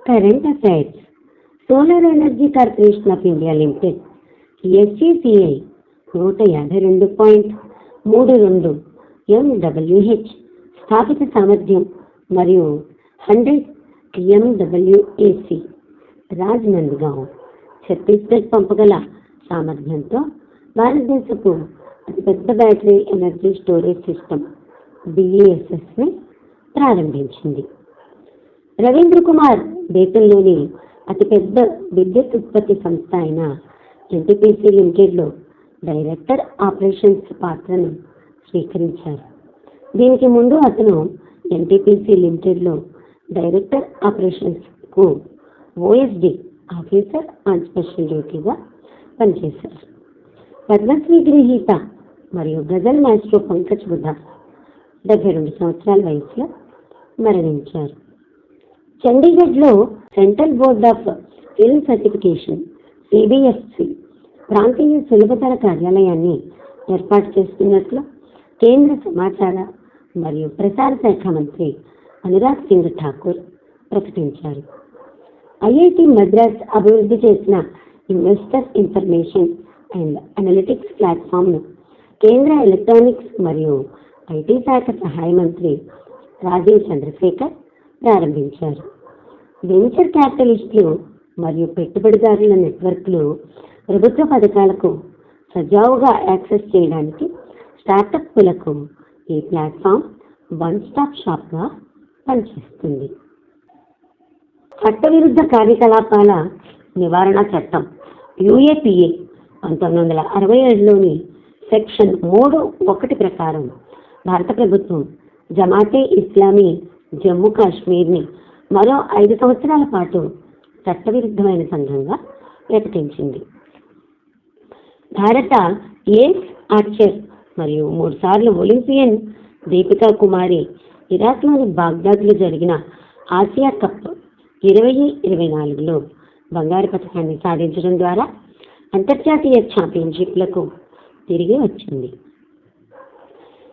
Current affairs. Solar Energy Corporation of India Limited SCCI 152.32 MWH స్థాపిత సామర్థ్యం మరియు 100 MWAC రాజ్నందగాంవ్ Chhattisgarh పంపగల సామర్థ్యంతో భారతదేశపు అతిపెద్ద బ్యాటరీ ఎనర్జీ స్టోరేజ్ సిస్టమ్ BESSని ప్రారంభించింది. రవీంద్ర కుమార్ దేశంలోని అతిపెద్ద విద్యుత్ ఉత్పత్తి సంస్థ అయిన NTPC లిమిటెడ్లో డైరెక్టర్ ఆపరేషన్స్ పాత్రను స్వీకరించారు. దీనికి ముందు అతను NTPC లిమిటెడ్లో డైరెక్టర్ ఆపరేషన్స్కు OSD ఆఫీసర్ ఆన్ స్పెషల్ డ్యూటీగా పనిచేశారు. పద్మశ్రీ గ్రహీత మరియు గజల్ మాస్ట్రో పంకజ్ బుద్ధ 72 సంవత్సరాల వయసులో మరణించారు. చండీగఢ్లో Central Board of Film Certification CBFC ప్రాంతీయ సులభతర కార్యాలయాన్ని ఏర్పాటు చేస్తున్నట్లు కేంద్ర సమాచార మరియు ప్రసార శాఖ మంత్రి అనురాగ్ సింగ్ ఠాకూర్ ప్రకటించారు. IIT మద్రాస్ అభివృద్ధి చేసిన ఇన్వెస్టర్ ఇన్ఫర్మేషన్ అండ్ అనలిటిక్స్ ప్లాట్ఫామ్ను కేంద్ర ఎలక్ట్రానిక్స్ మరియు IT శాఖ సహాయ మంత్రి రాజీవ్ చంద్రశేఖర్ ప్రారంభించారు. వెంచర్ క్యాపిటలిస్టులు మరియు పెట్టుబడిదారుల నెట్వర్క్లు ప్రభుత్వ పథకాలకు సజావుగా యాక్సెస్ చేయడానికి స్టార్టప్లకు ఈ ప్లాట్ఫామ్ వన్ స్టాప్ షాప్గా పనిచేస్తుంది. చట్టవిరుద్ధ కార్యకలాపాల నివారణ చట్టం UAPA 1967లోని సెక్షన్ 3(1) ప్రకారం భారత ప్రభుత్వం జమాతే ఇస్లామీ జమ్మూ కాశ్మీర్ని మరో 5 సంవత్సరాల పాటు చట్టవిరుద్ధమైన సంఘంగా ప్రకటించింది. భారత ఏస్ ఆర్చర్ మరియు 3 సార్లు ఒలింపియన్ దీపికా కుమారి ఇరాక్లోని బాగ్దాద్లో జరిగిన ఆసియా కప్ 2024లో బంగారు పతకాన్ని సాధించడం ద్వారా అంతర్జాతీయ ఛాంపియన్షిప్లకు తిరిగి వచ్చింది.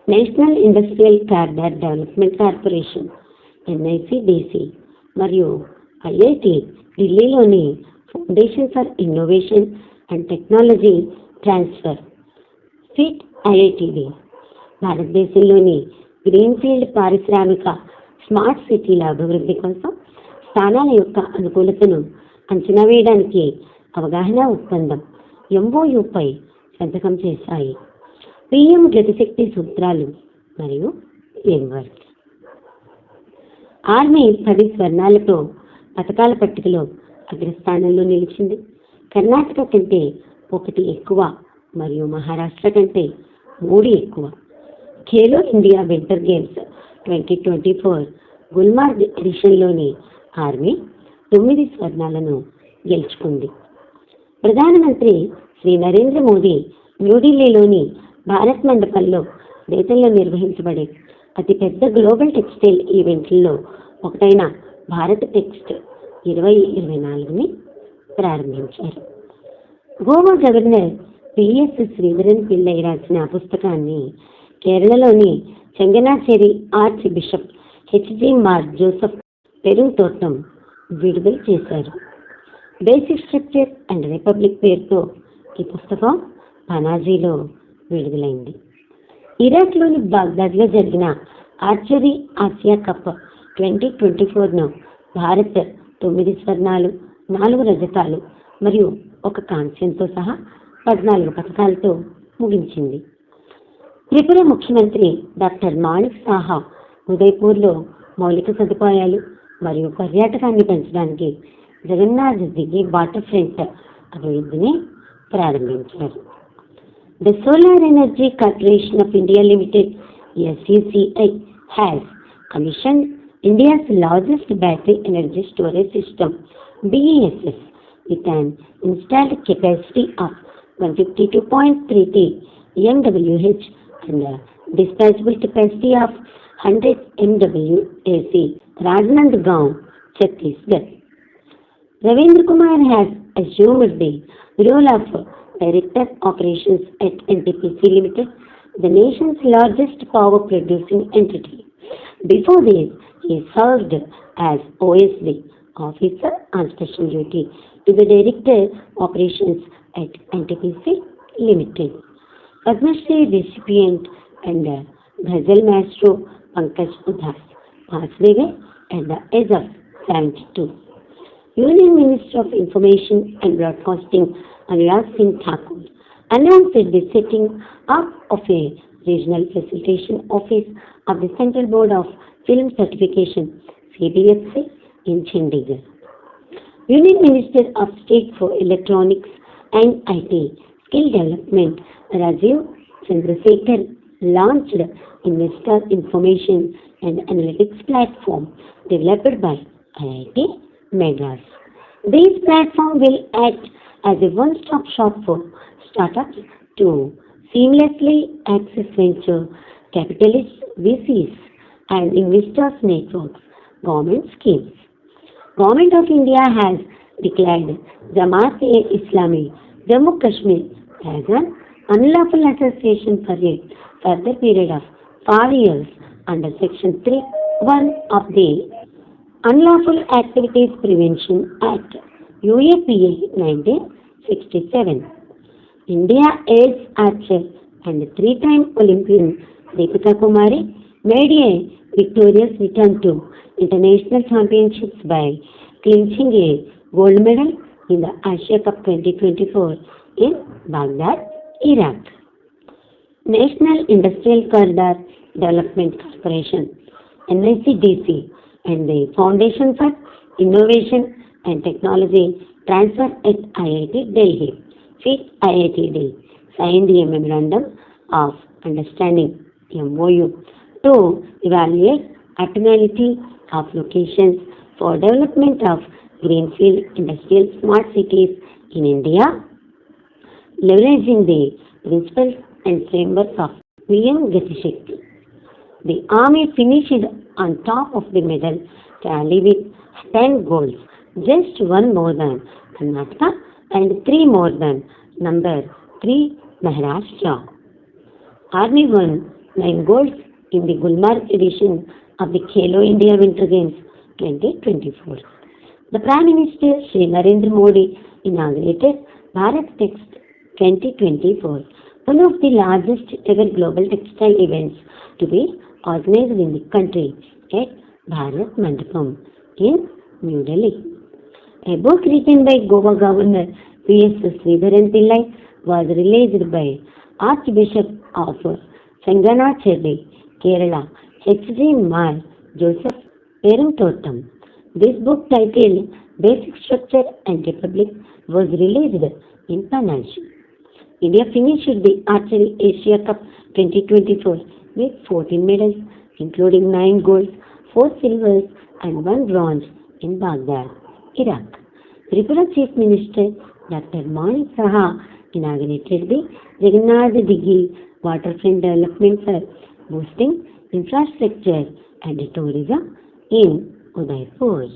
National industrial corridor development corporation NICDC మరియు IIT ఢిల్లీలోని foundation for innovation and technology transfer FIT భారతదేశంలోని గ్రీన్ఫీల్డ్ పారిశ్రామిక స్మార్ట్ సిటీల అభివృద్ధి కోసం స్థానాల యొక్క అనుకూలతను అంచనా వేయడానికి అవగాహన ఒప్పందం MOUపై సంతకం చేశాయి. PM గతిశక్తి సూత్రాలు మరియు ఫ్రేమ్వర్క్. ఆర్మీ 10 స్వర్ణాలతో పథకాల పట్టికలో అగ్రస్థానంలో నిలిచింది. కర్ణాటక కంటే 1 ఎక్కువ మరియు మహారాష్ట్ర కంటే 3 ఎక్కువ. Khelo India winter games 2024 Gulmarg ఎడిషన్లోని ఆర్మీ 9 స్వర్ణాలను గెలుచుకుంది. ప్రధానమంత్రి శ్రీ నరేంద్ర మోదీ న్యూఢిల్లీలోని భారత్ మండపంలో దేశంలో నిర్వహించబడే అతిపెద్ద గ్లోబల్ టెక్స్టైల్ ఈవెంట్లలో ఒకటైన భారత్ టెక్స్ట్ 2024ని ప్రారంభించారు. గోవా గవర్నర్ PS శ్రీధరన్ పిల్లై రాసిన పుస్తకాన్ని కేరళలోని చెంగనాచేరి ఆర్చ్ బిషప్ HG మార్ జోసెఫ్ పెరుంతోటం విడుదల చేశారు. బేసిక్ స్ట్రక్చర్ అండ్ రిపబ్లిక్ పేరుతో ఈ పుస్తకం పనాజీలో విడుదలైంది. ఇరాక్లోని బాగ్దాద్లో జరిగిన ఆర్చరీ ఆసియా కప్ 2024ను భారత్ 9 స్వర్ణాలు, 4 రజతాలు మరియు 1 కాంస్యంతో సహా 14 పథకాలతో ముగించింది. త్రిపుర ముఖ్యమంత్రి డాక్టర్ మాణిక్ సాహా ఉదయ్పూర్లో మౌలిక సదుపాయాలు మరియు పర్యాటకాన్ని పెంచడానికి జగన్నాథ్ దిగి వాటర్ ఫ్రంట్ అభివృద్ధిని ప్రారంభించారు. The Solar Energy Corporation of India Limited SCCI has commissioned India's largest battery energy storage system BESS with an installed capacity of 152.30 MWH and a dispatchable capacity of 100 MWAC Rajnandgaon, Chhattisgarh. Ravindra Kumar has assumed the role of Director Operations at NTPC Limited, the nation's largest power producing entity. Before this, he served as OSD, Officer on Special Duty to the Director Operations at NTPC Limited. Padma Shri recipient and Ghazal Maestro Pankaj Udhas passed away at the age of 72. Union Minister of Information and Broadcasting Anurag Singh Thakur announced the setting up of a regional facilitation office of the Central Board of Film Certification (CBFC) in Chandigarh. Union Minister of State for Electronics and IT Skill Development Rajiv Chandrasekhar launched Investor Information and Analytics Platform developed by IIT Madras. This platform will act as a one-stop shop for startups to seamlessly access venture capitalists, VCs, and investors networks, government schemes. Government of India has declared Jamaat-e-Islami Jammu Kashmir as an unlawful association for a further period of 5 years under Section 3(1) of the Unlawful Activities Prevention Act, UAPA 1967. India AIDS archer and three-time Olympian Deepika Kumari made a victorious return to international championships by clinching a gold medal in the Asia Cup 2024 in Baghdad, Iraq. National Industrial Corridor Development Corporation (NICDC) and the Foundation for Innovation and Technology Transfer at IIT Delhi (FIT-IITD) signed a Memorandum of Understanding (MOU) to evaluate optimality of locations for development of greenfield industrial smart cities in India, leveraging the principles and framework of PM Gati Shakti. The army finished on top of the medal tally with 10 goals, just one more than Karnataka and 3 more than number 3 Maharashtra. Army won 9 golds in the Gulmarg edition of the Khelo India Winter Games 2024. The Prime Minister Shri Narendra Modi inaugurated Bharat Text 2024, one of the largest ever global textile events to be organized in the country at Bharat Mandapam in New Delhi. A book written by Goa Governor V.S. Sridharan Pillai was released by Archbishop of Changanacheri, Kerala, H.G. Mar Joseph Perumtottam. This book titled Basic Structure and Republic was released in Panache. India finished the Archery Asia Cup 2024 with 14 medals, including 9 golds, 4 silvers, and 1 bronze in Baghdad, Iraq. Tripura Chief Minister Dr. Manik Saha inaugurated the Jagannath Dighi Waterfront Development for boosting infrastructure and tourism in Udaipur.